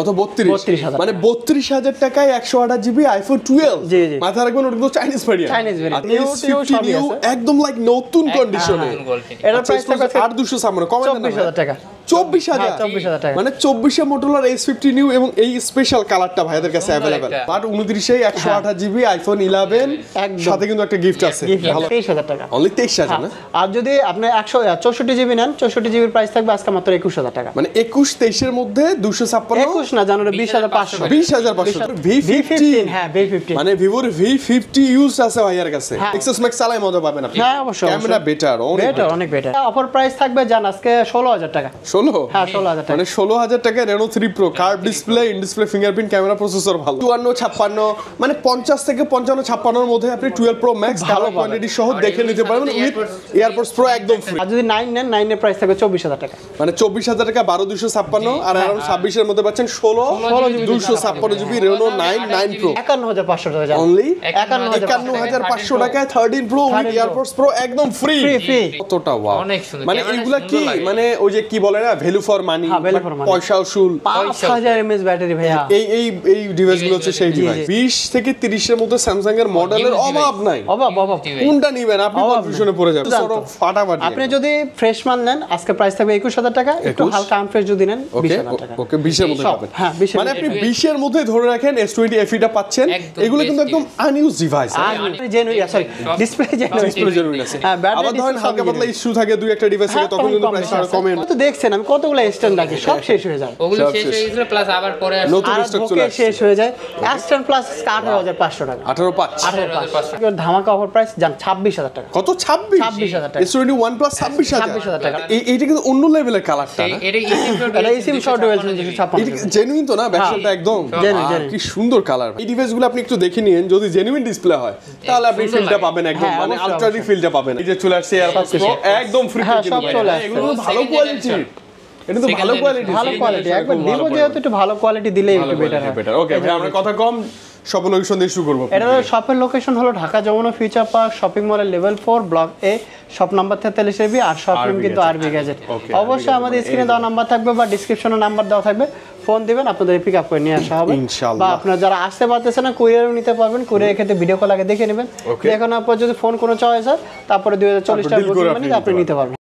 কত 32 মানে 32,000 টাকায় 128 জিবি আইফোন 12 মাথা রাখবেন ওটা তো চাইনিজ ভেরিয়েন্ট নিউ একদম লাইক নতুন কন্ডিশনে এর প্রাইস থাকবে 8256 কমে 24000 টাকা 24000 টাকা মানে 24 মোটরোলা S50 নিউ এবং এই স্পেশাল কালারটা ভাইদের কাছে available but 29 A 128 GB iPhone 11 সাথে কিন্তু একটা গিফট আছে ভালো 23000 টাকা অনলি 23000 না আর যদি আপনি 164 জিবি নেন 64 জিবির প্রাইস থাকবে আজকে মাত্র 21000 টাকা মানে 21 23 এর মধ্যে 256 21 না জানুয়ারি 20500 V15 হ্যাঁ V15 মানে ভিভোর V50 ইউজ আছে ভাইয়ার কাছে এক্সএস ম্যাক্স চালাই মজা পাবেন আপনি হ্যাঁ অবশ্যই ক্যামেরা অনেক বেটার অফার প্রাইস থাকবে জান আজকে 16000 টাকা 16 হ্যাঁ 16000 টাকা মানে 16000 টাকা Reno 3 Pro curve display in display fingerprint camera processor ভালো 54 56 মানে 50 থেকে 55 56 এর মধ্যে আপনি 12 Pro Max ভালো কোয়ালিটি সহ দেখে নিতে পারবেন উইথ এয়ারপডস প্রো একদম ফ্রি আর যদি 9 নেন 9 এর প্রাইস থাকবে 24000 টাকা মানে 24000 টাকা 12256 আর আরাউন্ড 26 এর মধ্যে পাচ্ছেন 256 জিবি Reno 9 Pro 51500 টাকা অনলি 51500 টাকায় 13 Pro উইথ এয়ারপডস প্রো একদম ফ্রি কতটা ওয়াও অনেক সুন্দর মানে এগুলা কি মানে ওই যে কি বলে না ভ্যালু ফর মানি পয়সা উসুল 5000 mAh ব্যাটারি ভাইয়া এই ডিভাইসগুলো হচ্ছে সেই ডিভাইস 20 থেকে 30 এর মধ্যে স্যামসাং এর মডেলের অভাব নাই অভাব কোনটা নেবেন আপনি কনফিউশনে পড়ে যাবেন সরো ফাটাফাটি আপনি যদি ফ্রেশ মাল নেন আজকে প্রাইস থাকবে 21000 টাকা একটু হালকা আনফ্রেশ যদি নেন 20000 টাকা ওকে 20 এর মধ্যে পাবেন হ্যাঁ 20 মানে আপনি 20 এর মধ্যে ধরে রাখেন S20 FE টা পাচ্ছেন এগুলো কিন্তু একদম আনইউজ device genuine sorry display genuine আছে আবার ধরেন হালকা পাতলা ইস্যু থাকে দুই একটা ডিভাইস থেকে তখন কিন্তু প্রাইস আরো কমে তো দেখছেন আমি কতগুলো স্ট্যান্ড রাখি সব শেষ হয়ে যায় ওগুলো শেষ হয়ে গেছিল প্লাস আবার পরে নতুন স্টক চলে আসে শেষ হয়ে যায় স্ট্যান্ড প্লাস 18500 টাকা 18500 ধামাকা অফার প্রাইস জান 26000 টাকা কত 26000 টাকা S20 OnePlus 26000 টাকা এইটা কিন্তু অন্য লেভেলের কালারটা না এটা ইসিম শর্ট ডুয়াল 256 জেনুইন তো না ব্যাকশটটা একদম কি সুন্দর কালার এই ডিভাইসগুলো আপনি একটু দেখে নিয়েন যদি জেনুইন ডিসপ্লে হয় তাহলে আপনি ফিলটা পাবেন একদম মানে আলট্রা রি ফিলটা পাবেন এই যে চলে আসছে এয়ারপডস প্রো একদম ফ্রি এগুলো ভালো কোয়ালিটি এটা তো ভালো কোয়ালিটি একবার ভিভো যেহেতু একটু ভালো কোয়ালিটি দিলেই একটু বেটার ওকে ভাই আমরা কথা কম শপের লোকেশন দিয়ে শুরু করব এটা শপের লোকেশন হলো Dhaka Jamuna future park shopping মলের level 4 block A shop number 43 B আর শপ নেম কিন্তু আরবি গ্যাজেট অবশ্যই আমাদের স্ক্রিনে দেওয়া নাম্বার থাকবে বা ডেসক্রিপশনে নাম্বার দেওয়া থাকবে ফোন দিবেন আপনাদের পিক আপ করে নিয়ে আসা হবে ইনশাআল্লাহ বা আপনারা যারা আসতে পারতেছেন না কুরিয়ারও নিতে পারবেন কুরিয়ার ক্ষেত্রে ভিডিও কল আগে দেখে নেবেন দেখানোর পর যদি ফোন কোনো চয়েস হয় তারপরে 2040 টাকা বুকিং মানে আপনি নিতে পারবেন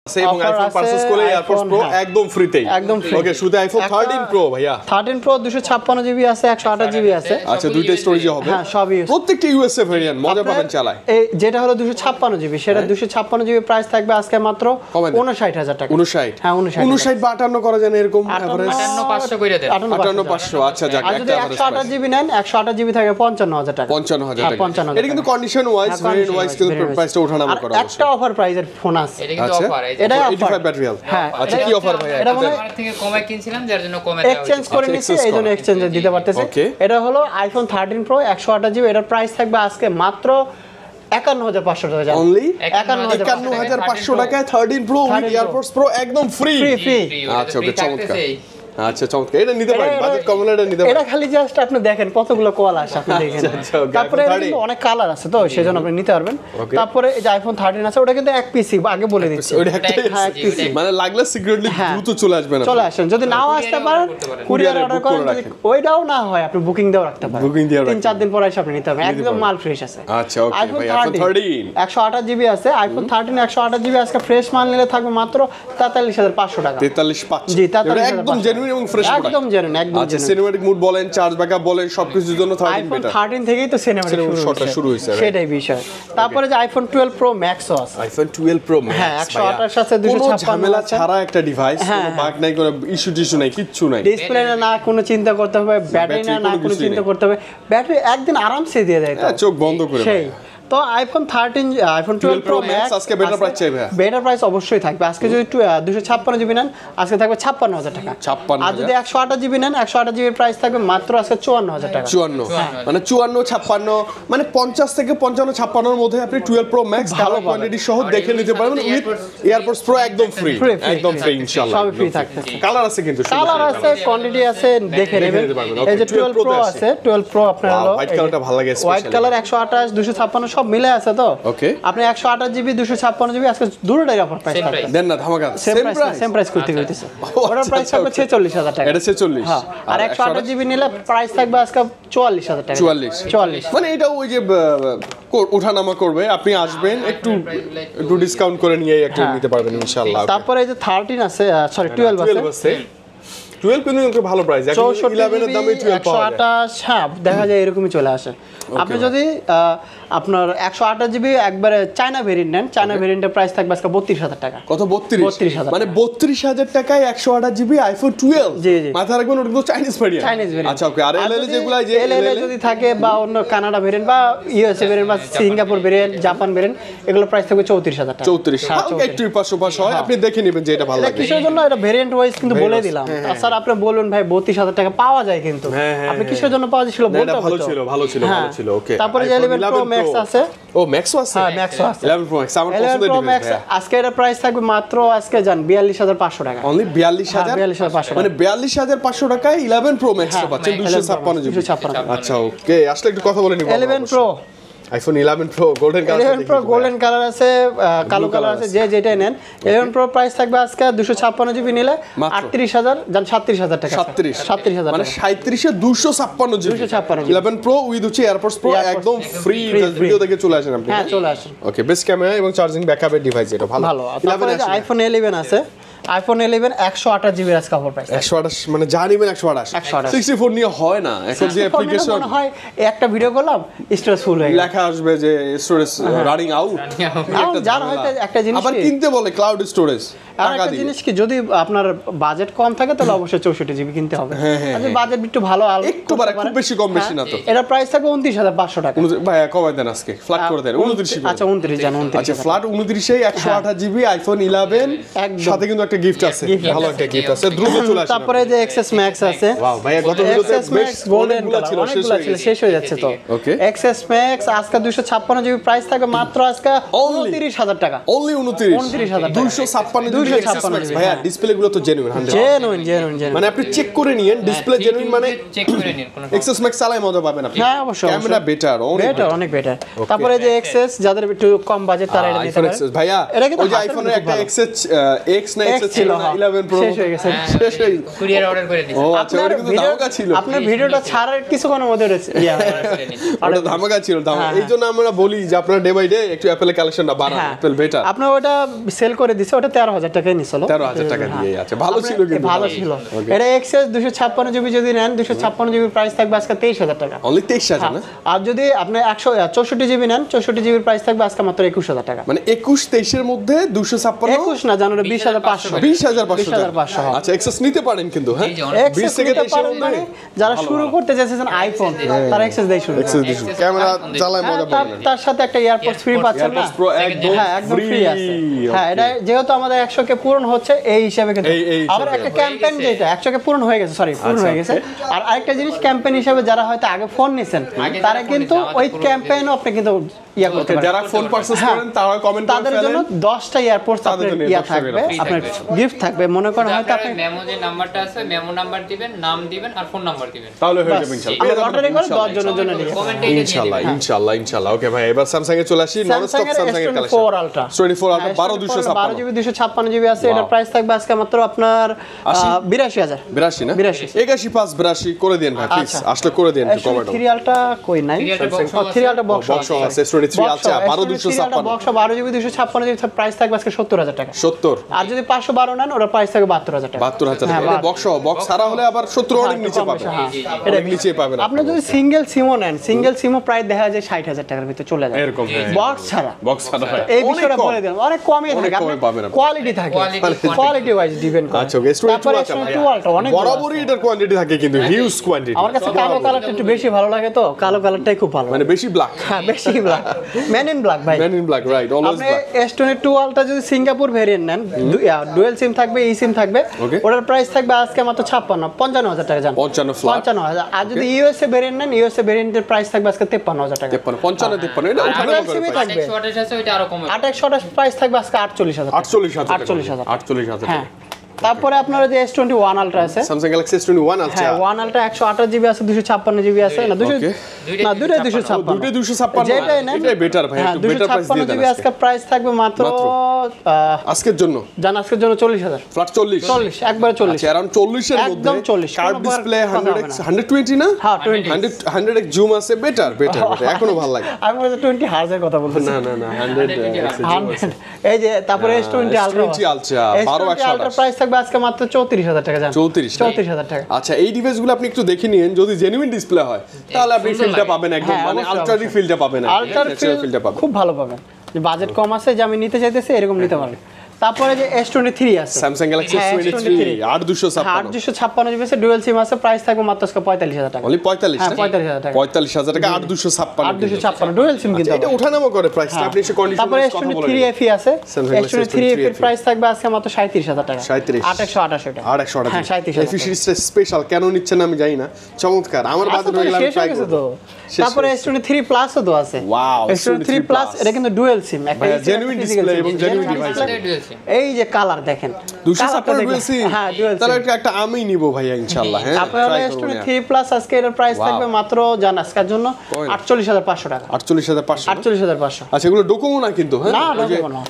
এবং আইফোন পারচেজ করলে এয়ারপডস প্রো একদম ফ্রিতেই একদম ফ্রি ওকে শুধু আইফোন 13 প্রো ভাইয়া 13 প্রো 256 জিবি আছে 128 জিবি আছে আচ্ছা দুইটা স্টোরেজ হবে হ্যাঁ সবই প্রত্যেকটা ইউএসএ ভেরিয়েন্ট মজা পাবেন চালায় এই যেটা হলো 256 জিবি সেটা 256 জিবি প্রাইস থাকবে আজকে মাত্র 59000 টাকা 59 হ্যাঁ 59 বা 58 করা যায় না এরকম এভারেজ 58500 কইরা দেন 58500 আচ্ছা যাক একটা এভারেজ 128 জিবি নেন 128 জিবি থাকে 55000 টাকা 55000 টাকা এটা কিন্তু কন্ডিশন ওয়াইজ ভেরিয়েন্ট ওয়াইজ কিন্তু প্রাইসটা ওঠানামা করা আছে একটা অফার প্রাইসের ফোন আছে এটা কিন্তু অফার এটা 85 ব্যাটারি হ্যাঁ আচ্ছা কি অফার ভাই এটা মানে আমার থেকে কমে কিনছিলাম যার জন্য কমে দেওয়া এক্সচেঞ্জ করে নিছি এইজন্য এক্সচেঞ্জ দিতে পারতেছি এটা হলো আইফোন 13 প্রো 128 জিবি এটার প্রাইস থাকবে আজকে মাত্র 51500 টাকা অনলি 51500 টাকায় 13 প্রো উইথ এয়ারপডস প্রো একদম ফ্রি আচ্ছা ওকে চমৎকার আচ্ছা চমৎকার এটা নিতে পারেন বাজেট কমলে এটা নিতে পারেন এটা খালি জাস্ট আপনি দেখেন কতগুলো কল আসে আপনি দেখেন তারপরে কিন্তু অনেক কালার আছে তো সেজন্য আপনি নিতে পারবেন তারপরে এই যে আইফোন 13 আছে ওটা কিন্তু এক পিসি আগে বলে দিচ্ছি ওটা একটা এক পিসি মানে লাগলে সিকিউরিটি দ্রুত চলে আসবে না চলে আসেন যদি নাও আসতে পারেন কুরিয়ার অর্ডার করেন যদি ওইটাও না হয় আপনি বুকিং দাও রাখতে পারেন বুকিং দিয়ে 3-4 দিন পরে এসে আপনি নিতে পারবেন একদম মাল ফ্রেশ আছে আচ্ছা ওকে ভাই আইফোন 13 128 জিবি আছে আইফোন 13 128 জিবি আজকে ফ্রেশ মাল নিলে থাকবে মাত্র 43500 টাকা 43500 জি একদম জেনুইন এবং ফ্রেশ একদম জেনুইন একদম আচ্ছা সিনেম্যাটিক মুড বলেন চার্জ ব্যাকআপ বলেন সবকিছুর জন্য 13 বেটার আইফোন 13 থেকেই তো সিনেম্যাটিক শুরু হইছে সেটাই বিষয় তারপরে যে আইফোন 12 প্রো ম্যাক্স আছে আইফোন 12 প্রো ম্যাক্স হ্যাঁ 128 সাথে 256 ঝামেলা ছাড়া একটা ডিভাইস কোনো বাগ নাই কোনো ইস্যু নাই কিচ্ছু নাই ডিসপ্লে না কোনো চিন্তা করতে হবে ব্যাটারি না কোনো চিন্তা করতে হবে ব্যাটারি একদিন আরামসে দিয়ে দেয় তো চোখ বন্ধ করে সেই তো আইফোন 13 আইফোন 12 প্রো ম্যাক্স আজকে বেটার প্রাইস চাইবে বেটার প্রাইস অবশ্যই থাকবে আজকে যদি 256 জিবি নেন আজকে থাকবে 56000 টাকা 56 আর যদি 128 জিবি নেন 128 জিবির প্রাইস থাকবে মাত্র আজকে 54000 টাকা 54 মানে 54 56 মানে 50 থেকে 55 56 এর মধ্যে আপনি 12 প্রো ম্যাক্স ভালো কোয়ালিটি সহ দেখে নিতে পারবেন উইথ এয়ারপডস প্রো একদম ফ্রি একদম ফ্রি ইনশাআল্লাহ সব ফ্রি থাকবে কালার আছে কিন্তু কালার আছে কোয়ান্টিটি আছে দেখে নেবেন এই যে 12 প্রো আছে 12 প্রো আপনার হলো হোয়াইট কালারটা ভালো লাগে হোয়াইট কালার 128 256 সব মিলে আছে তো ওকে আপনি 128 জিবি 256 জিবি আজকে দুটোটাই অফার প্রাইস থাকবে দেন না ধামাকা সেম প্রাইস করতে হইতেছে ওটার প্রাইস থাকবে 46000 টাকা এটা 46 হ্যাঁ আর 128 জিবি নিলে প্রাইস থাকবে আজকে 44000 টাকা 44 মানে এটা ওই যে ওঠানামা করবে আপনি আসবেন একটু ডিসকাউন্ট করে নিয়ে একটা নিতে পারবেন ইনশাআল্লাহ তারপরে এই যে 13 আছে সরি 12 আছে 12 কিন্তু ভালো প্রাইস 11 এর দামে 12 পাওয়া যায় 128 হ্যাঁ দেখা যায় এরকমই চলে আসে আপনি যদি আপনার 128 জিবি একবারে চায়না ভেরিয়েন্ট নেন চায়না ভেরিয়েন্টের প্রাইস থাকবে আজকে 32000 টাকা কত 32 মানে 32000 টাকায় 128 জিবি আইফোন 12 জি জি মাথা রাখবেন ওটা তো চাইনিজ ভেরিয়েন্ট আচ্ছা ওকে আর এলএল যেগুলো যে এলএল যদি থাকে বা অন্য কানাডা ভেরিয়েন্ট বা ইউএসএ ভেরিয়েন্ট বা সিঙ্গাপুর ভেরিয়েন্ট জাপান ভেরিয়েন্ট এগুলো প্রাইস থাকবে 34000 টাকা 34 হালকা একটু পাঁচশো হয় আপনি দেখে নেবেন যে এটা ভালো লাগে কিসের জন্য এটা ভেরিয়েন্ট ওয়াইজ কিন্তু বলে দিলাম স্যার আপনি বলুন ভাই 32000 টাকা পাওয়া যায় কিন্তু আপনি কিসের জন্য পাওয়া যাচ্ছিল বলতে ভালো ছিল ওকে তারপরে 11 Pro Max আছে ও ম্যাক্সও আছে হ্যাঁ ম্যাক্সও আছে 11 Pro Max আমার পছন্দের ডিভাইস আজকে এর প্রাইস থাকবে মাত্র আজকে জান 42500 টাকা অনলি 42500 42500 মানে 42500 টাকায় 11 Pro Max টা পাচ্ছেন 256 জিবি আচ্ছা ওকে আসলে একটু কথা বলে নিব 11 Pro iPhone 11 Pro golden colour 11 Pro golden colour আছে কালো কালার আছে যে যেটাই নেন 11 Pro প্রাইস থাকবে আজকে 256 জিবি নিলে 38000 জান 37000 টাকা 37000 মানে 37 এ 256 জিবি 11 Pro উইথ হচ্ছে এয়ারপডস প্রো একদম ফ্রি ভিডিও দেখে চলে আসেন আপনি হ্যাঁ চলে আসেন ওকে বেস্ট ক্যামেরা এবং চার্জিং ব্যাকআপের ডিভাইস এটা ভালো তারপরে আইফোন 11 আছে আইফোন 11 128 জিবি আজকে অফার প্রাইস 128 মানে জানিবেন 128 64 নিয়ে হয় না এখন যে অ্যাপ্লিকেশন মনে হয় একটা ভিডিও করলাম স্টোরেজ ফুল হয়ে গেল লেখা আসবে যে স্টোরেজ রানিং আউট যার হয়তো একটা জিনিস আবার কিনতে বলে ক্লাউড স্টোরেজ আর একটা জিনিস কি যদি আপনার বাজেট কম থাকে তাহলে অবশ্যই 64 জিবি কিনতে হবে আর যদি বাজেট একটু ভালো একটু বারে খুব বেশি কম বেশি না তো এটা প্রাইস থাকবে 29500 টাকা ভাই কমাই দেন আজকে ফ্ল্যাট করে দেন 29 আচ্ছা 29 জান 29 আচ্ছা ফ্ল্যাট 29 এ 128 জিবি আইফোন 11 সাথে কিন্তু একটা গিফট আছে ভালো একটা গিফট আছে দ্রুত চলে আসে তারপরে যে এক্সএস ম্যাক্স আছে ওয়াও ভাই গত ভিডিওতে বেশ গোল্ডেন ছিল শেষ হয়ে যাচ্ছে তো ওকে এক্সএস ম্যাক্স আজকে 256 জিবি প্রাইস থাকবে মাত্র আজকে 29000 টাকা অনলি 29000 256 জিবি ভাইয়া ডিসপ্লে গুলো তো জেনুইন 100% মানে আপনি চেক করে নিয়েন ডিসপ্লে জেনুইন মানে চেক করে নিন কোনো এক্সএস ম্যাক্স চালাই মজা পাবেন আপনি হ্যাঁ অবশ্যই ক্যামেরা বেটার অনেক বেটার তারপরে যে এক্সএস যাদের একটু কম বাজেট তারা এটা নিতে পারে ভাইয়া ওই যে আইফোনের একটা এক্সএস এক্স না এক্সএস ছিল না 11 প্রো শেষ হয়ে গেছে কুরিয়ার অর্ডার করে দিয়েছি ও আচ্ছা ওটা কিন্তু ধামাকা ছিল আপনার ভিডিওটা ছাড়ার কিছুক্ষণের মধ্যে ওটা ধামাকা ছিল এইজন্য আমরা বলি যে আপনারা ডে বাই ডে একটু অ্যাপেলের কালেকশনটা বাড়ান অ্যাপেল বেটার আপনি ওটা সেল করে দিছে ওটা 13000 টাকায় নিছিল 13000 টাকা দিয়ে আছে ভালো ছিল কিন্তু ভালো ছিল এটা এক্সএস 256 জিবি যদি নেন 256 জিবি প্রাইস থাকবে আজকে 23000 টাকা অনলি 23000 না আর যদি আপনি 164 জিবি নেন 64 জিবির প্রাইস থাকবে আজকে মাত্র 21000 টাকা মানে 21 23 এর মধ্যে 256 21 না জানো 20500 20500 আচ্ছা এক্সেস নিতে পারেন কিন্তু হ্যাঁ 20 থেকে 23 মানে যারা শুরু করতে যাচ্ছেন আইফোন তারা এক্সেস দেই শুরু ক্যামেরা চালায় মজা পাবেন তার সাথে একটা এয়ারপডস ফ্রি পাচ্ছেন না একদম ফ্রি আছে হ্যাঁ এটা যেহেতু আমাদের 100 কে পূরণ হচ্ছে এই হিসাবে কিন্তু আবার একটা ক্যাম্পেইন যেটা 100 কে পূরণ হয়ে গেছে পূরণ হয়ে গেছে আর আরেকটা জিনিস ক্যাম্পেইন হিসাবে যারা হয়তো আগে ফোন নিছেন তারা কিন্তু ওই ক্যাম্পেইনও আপনি কিন্তু ইয়া করতে পারেন যারা ফোন পারচেজ করেন তারা কমেন্ট করে তাদের জন্য 10টা এয়ারপডস আপনাদের ইয়া থাকবে আপনার গিফট থাকবে মনে করেন হয়তো আপনি মেমো যে নাম্বারটা আছে মেমো নাম্বার দিবেন নাম দিবেন আর ফোন নাম্বার দিবেন তাহলে হয়ে যাবে ইনশাআল্লাহ আমরা অর্ডার করে 10 জনের জন্য দিই কমেন্টে ইনশাআল্লাহ ওকে ভাই এবার স্যামসাং এ চলে আসি ননস্টপ স্যামসাং এর কালেকশন 24 আলট্রা 24 আলট্রা 12 256 জিবি আছে এটার প্রাইস থাকবে আজকে মাত্র আপনার 82000 82 না 81 5 82 করে দেন ভাই প্লিজ আসলে করে দেন একটু কমেন্ট 3 আলট্রা কই নাই 3 আলট্রা বক্স আছে 23 আছে 12256 বক্স 12 জিবি 256 জিবি প্রাইস থাকবে আজকে 70000 টাকা 70 আর যদি 512 নেন ওটার প্রাইস থাকবে 72000 টাকা 72000 টাকা এটা বক্স ছাড়া হলে আবার 70 অনেক নিচে পাবেন এটা নিচে পাবেন আপনি যদি সিঙ্গেল সিমও নেন সিঙ্গেল সিমও প্রায় দেখা যায় 60000 টাকার ভিতরে চলে যায় এরকম বক্স ছাড়া এই বিষয়টা বলে দেন অনেক কমই থাকে কোয়ালিটি থাকে কোয়ালিটি ওয়াইজ ডিপেন্ড করে আচ্ছা ওকে S22 অনেক বরাবরই এটার কোয়ান্টিটি থাকে কিন্তু হিউজ কোয়ান্টিটি আমার কাছে কালো কালারটা একটু বেশি ভালো লাগে তো কালো কালারটাই খুব ভালো মানে বেশি ব্ল্যাক হ্যাঁ বেশি ব্ল্যাক ম্যান ইন ব্ল্যাক ভাই man in black right always black S22 আলটা যদি সিঙ্গাপুর ভেরিয়েন্ট নেন ডুয়াল সিম থাকবে ই সিম থাকবে ওটার প্রাইস থাকবে আজকে মাত্র 55000 টাকা জান 55000 আর যদি ইউএসএ ভেরিয়েন্ট নেন ইউএসএ ভেরিয়েন্টের প্রাইস থাকবে আজকে 53000 টাকা 55 এটা উঠানো সিমই থাকবে 128 আছে ওইটা আরো কমে 28 প্রাইস থাকবে আজকে 48000 48000 হ্যাঁ তারপরে আপনার যে S21 Ultra আছে, Samsung Galaxy S21 Ultra। হ্যাঁ 1 Ultra 128 জিবি আছে, 256 জিবি আছে, না 200 না দুটোই 256, দুটোই 256, যেটাই নেন এটাই বেটার ভাই, একটু বেটার প্রাইস দিয়ে 256 দেন জিবি আজকে প্রাইস থাকবে মাত্র আজকের জন্য, জান আজকের জন্য 40000 ফ্ল্যাট 40 একবারে 40, আচ্ছা अराउंड 40 এর মধ্যে একদম 40, কার্ভ ডিসপ্লে 100x 120 না, হ্যাঁ 100x জুম আছে, বেটার এখনো ভালো লাগে। আমি বলছি 20 হার্জ এর কথা বলতেছি, না 100 এই যে তারপরে S20 Ultra S20 Ultra 12 Ultra price থাকবে আজকে মাত্র 34000 টাকা, জান 34000 টাকা। আচ্ছা এই ডিভাইসগুলো আপনি একটু দেখে নিয়েন, যদি জেনুইন ডিসপ্লে হয় তাহলে আপনি ফিলটা পাবেন একদম, মানে আলট্রা ফিলটা পাবেন, আলট্রা ফিলটা পাবেন, খুব ভালো পাবেন। যে বাজেট কম আছে, যে আমি নিতে চাইতেছি এরকম নিতে পারবেন। তারপরে যে S23 আছে, Samsung Galaxy S23 8256 জিবি আছে, ডুয়াল সিম আছে, প্রাইস থাকবে মাত্র 45000 টাকা। only 45 হ্যাঁ 45000 টাকা, 45000 টাকা 8256 ডুয়াল সিম কিন্তু এটা ওঠানামা করে প্রাইসটা, আপনি এসে কন্ডিশন তারপরে S23 FE আছে, S23 FE এর প্রাইস থাকবে আজকে মাত্র 37000 টাকা, 828 এটা 828 হ্যাঁ 37000 FE সিরিজটা স্পেশাল কেন নিচ্ছেন আমি জানি না, চমৎকার, আমার বাজেট হয়ে গেল, আমি ট্রাই করব। তারপরে S23 প্লাস ও তো আছে, ওয়াও S23 প্লাস এটা কিন্তু ডুয়াল সিম, একটা জেনুইন ডিসপ্লে এবং জেনুইন ডিভাইস। এই যে কালার দেখেন 256 ডুয়াল সিম, হ্যাঁ ডুয়াল তাহলে একটা আমি নিব ভাইয়া ইনশাআল্লাহ। হ্যাঁ আপনারা S23 প্লাস আজকে এর প্রাইস থাকবে মাত্র জান আজকের জন্য 48500 টাকা, 48500 48500। আচ্ছা এগুলো ডোকোমো না কিন্তু, হ্যাঁ না ডোকোমো না,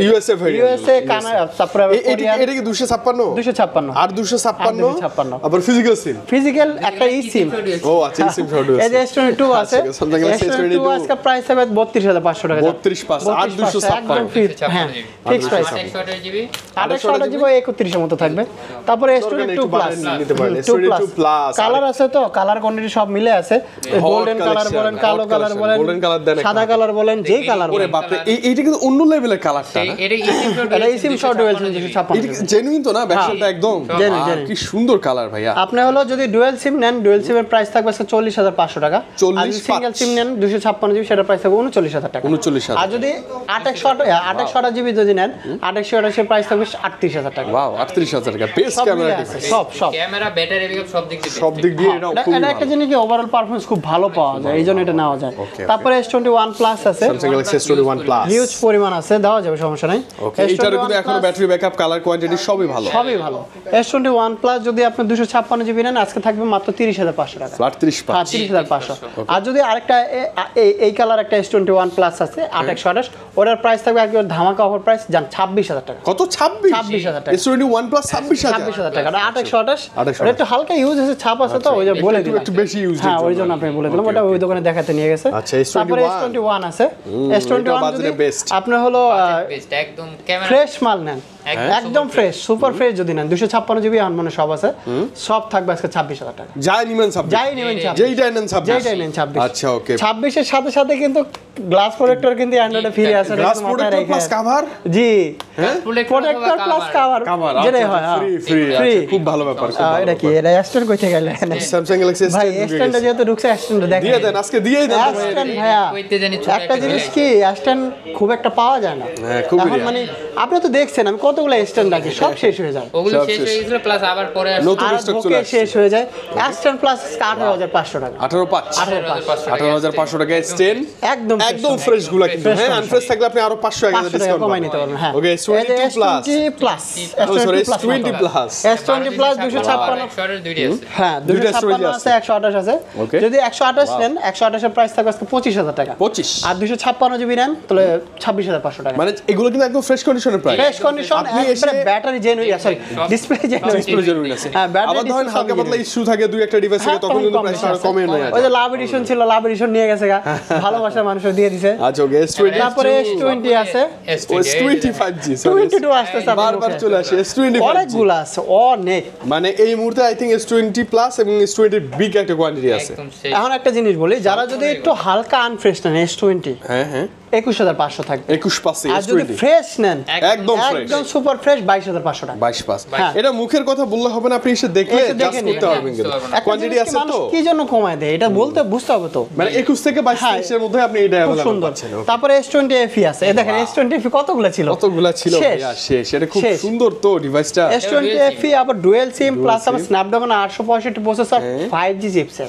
ইউএসএ ভেরিয়েন্ট, ইউএসএ কানাডা, তারপরে এটা কি 256 আর 256 আবার ফিজিক্যাল সিম, ফিজিক্যাল একটা ই সিম, ও আচ্ছা এই সিম সহ এই যে S22 আছে, S22 আজকে প্রাইস হবে 32500 টাকা, 32 আর 256 হ্যাঁ ফিক্স প্রাইস, 128 জিবি 828 জিবি 31 এর মতো থাকবে। তারপরে S22 প্লাস নিতে পারেন, S22 প্লাস কালার আছে, তো কালার কোয়ান্টিটি সব মিলে আছে, গোল্ডেন কালার বলেন, কালো কালার বলেন, গোল্ডেন কালার দেন, সাদা কালার বলেন, যে কালার ওরে বাপ রে, এইটা কিন্তু অন্য লেভেলের কালারটা না, এটা এই সিম শর্ট ডুয়াল সিম 256, জেনুইন তো না ব্যাকশনটা একদম, কি সুন্দর কালার ভাইয়া। আপনি হলো যদি ডুয়াল সিম নেন, ডুয়াল সিমের প্রাইস থাকবে 40500 টাকা, আর সিঙ্গেল সিম নেন 256 জিবি সেটার প্রাইস থাকবে 39000 টাকা, 39000। আর যদি 828 জিবি যদি নেন, 828 এর প্রাইস থাকবে 38000 টাকা। ওয়াও 38000 টাকা, বেস্ট ক্যামেরা ডিভাইস, সব ক্যামেরা, ব্যাটারি ব্যাকআপ সব দিক দিয়ে এটা খুব এটা একটা জিনিস কি ওভারঅল পারফরম্যান্স খুব ভালো পাওয়া যায়, এইজন্য এটা নেওয়া যায়। তারপরে S21 প্লাস আছে, Samsung Galaxy S21 plus huge পরিমাণ আছে, দেওয়া যাবে, সমস্যা নাই। ওকে এটার কিন্তু এখনো ব্যাটারি ব্যাকআপ, কালার কোয়ান্টিটি সবই ভালো, S21 প্লাস যদি আপনি 256 জিবি নেন, আজকে থাকবে মাত্র 30500 টাকা, ফ্ল্যাট 35 হ্যাঁ 30500। আর যদি আরেকটা এই কালার একটা S21 প্লাস আছে 828, ওটার প্রাইস থাকবে একবার ধামাকা অফার প্রাইস, জান 26000 টাকা, কত 26000 টাকা, S21 প্লাস 26000 টাকা, 828 ওটা একটু হালকা ইউজ আছে, ছাপ আছে, তো ওই যে বলে দিলাম একটু বেশি ইউজ, হ্যাঁ ওই জন্য আপনি বলে দিলাম, ওটা ওই দোকানে দেখাতে নিয়ে গেছে। আচ্ছা তারপরে S21 আছে, S21 যদি আপনি হলো একদম ক্যামেরা ফ্রেশ মাল নেন, একদম ফ্রেশ সুপার ফ্রেশ যদি নেন, 256 জিবি মানে সব আছে, সব থাকবে আজকে 26000 টাকা, যাই নিবেন সব, যাই নেবেন 26, যেইটাই নেন 26। আচ্ছা ওকে 26 এর সাথে সাথে কিন্তু গ্লাস প্রোটেক্টর কিন্তু অ্যান্ড্রয়েডে ফ্রি আছে, গ্লাস প্রোটেক্টর প্লাস কভার, জি প্রোটেক্টর প্লাস কভার যেটাই হয় ফ্রি, খুব ভালো ব্যাপার। এটা কি এটা স্ট্যান্ড কইতে গেলে Samsung Galaxy ভাই স্ট্যান্ডটা যেহেতু ঢুকছে, স্ট্যান্ড দেখেন, দিয়ে দেন আজকে, দিয়েই দেন স্ট্যান্ড ভাইয়া। একটা জিনিস কি স্ট্যান্ড খুব একটা পাওয়া যায় না, এখন মানে আপনি তো দেখছেন আমি কতগুলো স্ট্যান্ড রাখি, সব শেষ হয়ে যায়, ওগুলো শেষ হয়ে গেছিল, প্লাস আবার পরে নতুন স্টক চলে আসছে, শেষ হয়ে যায়। স্ট্যান্ড প্লাস 18500 টাকা, 18500 টাকা স্টেন, একদম ফ্রেশ গুলো কিন্তু, হ্যাঁ আনফ্রেশ থাকলে আপনি আরো 500 টাকা ডিসকাউন্ট কমাই নিতে পারবেন। হ্যাঁ ওকে S22 প্লাস S20 প্লাস 256 হ্যাঁ 256 আছে, 128 আছে, যদি 128 নেন 128 এর প্রাইস থাকবে আজকে 25000 টাকা, 25 আর 256 জিবি নেন তাহলে 26500 টাকা, মানে এগুলো কিন্তু একদম ফ্রেশ কন্ডিশনের প্রাইস, ফ্রেশ কন্ডিশন, একবারে battery genuine, sorry display genuine আছে। হ্যাঁ আবার ধরেন হালকা পাতলা ইস্যু থাকে দুই একটা ডিভাইসে, তখন কিন্তু প্রাইস আরো কমে নয়। ওই যে লাভ এডিশন ছিল, লাভ এডিশন নিয়ে গেছে গা, ভালোবাসা মানুষের দিয়ে দিয়েছে। আচ্ছা ওকে S20, তারপরে S20 আছে, S25G 22 আসতেছে, বারবার চলে আসে S25G, অনেকগুলো আছে অনেক, মানে এই মুহূর্তে আই থিং S20 প্লাস এবং S20 এর বিগ একটা কোয়ান্টিটি আছে। এখন একটা জিনিস বলি, যারা যদি একটু হালকা আনফ্রেশ নেন S20, হ্যাঁ 21500 থাকবে, 21 আর যদি ফ্রেশ নেন একদম ফ্রেশ, একদম সুপার ফ্রেশ 22500 টাকা, 22 এটা মুখের কথা বললে হবে না, আপনি এসে দেখলে জাজ করতে পারবেন, কিন্তু কোয়ান্টিটি আছে তো, কি জন্য কমায় দেয় এটা বলতে বুঝতে হবে তো, মানে 21 থেকে 22 এর মধ্যে আপনি এটা খুব সুন্দর। তারপরে S20 FE আছে, এই দেখেন S20 FE কতগুলো ছিল ভাইয়া, শেষ, এটা খুব সুন্দর তো ডিভাইসটা, S20 FE আবার ডুয়াল সিম প্লাস আবার স্ন্যাপড্রাগন 865 প্রসেসর, 5G চিপসেট,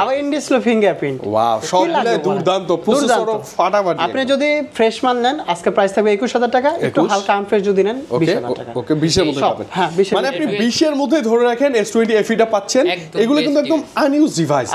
আবার ইন ডিসপ্লে ফিঙ্গারপ্রিন্ট, ওয়াও সবগুলো দুর্দান্ত প্রসেসর, ফাটাফাটি। আপনি যদি ফ্রেশ মাল নেন আজকে প্রাইস থাকবে 21000 টাকা, একটু হালকা আনফ্রেশ যদি নেন 20000 টাকা। ওকে 20 এর মধ্যে পাবেন। হ্যাঁ 20 মানে আপনি 20 এর মধ্যে ধরে রাখেন S20 FE টা পাচ্ছেন। এগুলো কিন্তু একদম আনইউজ ডিভাইস।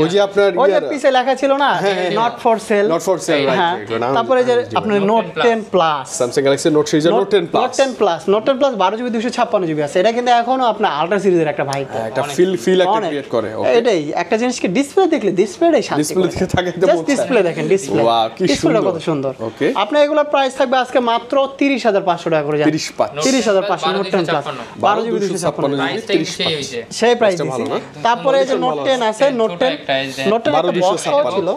ওই যে আপনার ওই যে পিছে লেখা ছিল না not for sale, not for sale, right. তারপরে যে আপনার note 10 plus, Samsung Galaxy Note সিরিজের Note 10 Plus, Note 10 Plus 12GB 256GB আছে। এটা কিন্তু এখনো আপনার আল্ট্রা সিরিজের একটা ভাই, একটা ফিল একটা ক্রিয়েট করে। এটাই একটা জিনিস কি ডিসপ্লে দেখলে ডিসপ্লেটাই শান্তি, ডিসপ্লে দেখে থাকে তো জাস্ট ডিসপ্লে দেখেন, ডিসপ্লে ওয়াও কি ডিসপ্লেটা সুন্দর, কত সুন্দর। ওকে আপনি এগুলোর প্রাইস থাকবে আজকে মাত্র 30500 টাকা করে। 30500 Note 10 Plus 12GB 256 সেই প্রাইস দিছি। তারপরে এই যে Note 10 আছে, Note 10 একটা বক্স ছিল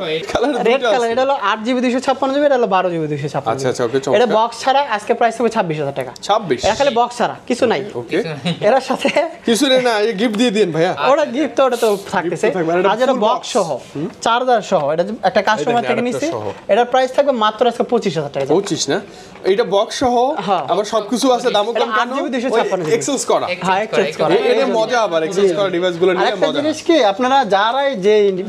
রেড কালার, এটা হলো 8GB 256GB, এটা হলো 12GB 256। আচ্ছা আচ্ছা ওকে এটা বক্স ছাড়া আজকে প্রাইস হবে 26000 টাকা। 26 এটা খালি বক্স ছাড়া কিছু নাই। ওকে এর সাথে কিছু নেই না, এই গিফট দিয়ে দিন ভাইয়া। ওটা গিফট তো ওটা তো থাকতেছে, আর যেটা বক্স সহ চার্জার সহ এটা একটা কাস্টমার থেকে নিছি, এটার প্রাইস থাকবে মাত্র আজকে 25000 টাকা। 25 না, এইটা বক্স সহ আবার সবকিছু আছে, দামও কম কেন? 8GB 256 এক্সেস করা, হ্যাঁ এক্সেস করা, এটা মজা। আবার এক্সেস করা ডিভাইসগুলো নিয়ে আরেকটা মজা। জিনিস কি আপনারা যারাই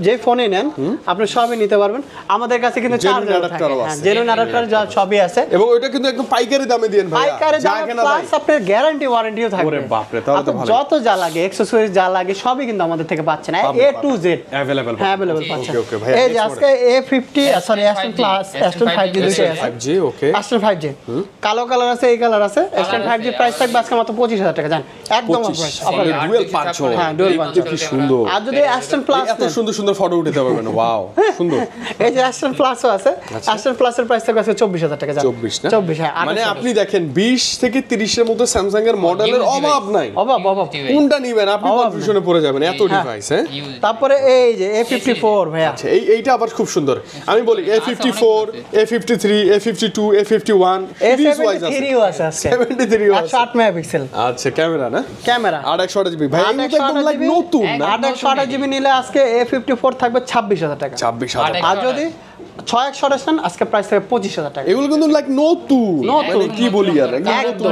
যে ফোনে নেন আপনি সবই নিতে পারবেন, আমাদের কাছে কিন্তু চার্জার থাকে, হ্যাঁ জেনুইন অ্যাডাপ্টার সবই আছে, এবং ওইটা কিন্তু একদম পাইকারি দামে দেন ভাই, পাইকারি দামে প্লাস আপনার গ্যারান্টি ওয়ারেন্টিও থাকবে। ওরে বাপ রে, তাহলে তো ভালো। যত যা লাগে অ্যাকসেসরিজ যা লাগে সবই কিন্তু আমাদের থেকে পাচ্ছেন A to Z अवेलेबल। হ্যাঁ अवेलेबल পাচ্ছেন। ওকে ভাই, এই যে আজকে A50 sorry S10 Plus S10 5G দুটোই আছে। 5G ওকে, S10 5G কালো কালার আছে, এই কালার আছে। S10 5G প্রাইস থাকবে আজকে মাত্র 25000 টাকা। জান একদম অফার, ডুয়াল পাঁচ। হ্যাঁ ডুয়াল পাঁচ, কি সুন্দর। আর যদি S10 Plus এত সুন্দর সুন্দর ফটো উঠাতে পারবেন, ওয়াও সুন্দর। এই যে S10 Plus আছে, S10 Plus এর প্রাইস থাকবে আজকে 24000 টাকা। জান 24 না, 24 হ্যাঁ। মানে আপনি দেখেন 20 থেকে 30 এর মধ্যে স্যামসাং এর মডেলের অভাব নাই। অভাব কোনটা নিবেন আপনি কনফিউশনে পড়ে যাবেন, এত ডিভাইস। হ্যাঁ তারপরে এই যে A54 ভাইয়া, আচ্ছা এইটা আবার খুব সুন্দর। আমি বলি A54, A53, A52, A51 series wise আছে। A73 আছে আজকে, 73 আছে। 8 মেগাপিক্সেল আচ্ছা ক্যামেরা না, ক্যামেরা 828GB ভাই, এটা একদম লাইক নতুন না। 828GB নিলে আজকে A54 থাকবে 26000 টাকা। 26000। আর যদি 6128 নেন আজকে প্রাইস থাকবে 25000 টাকা। এগুলো কিন্তু লাইক নতুন, মানে কি বলি আর একদম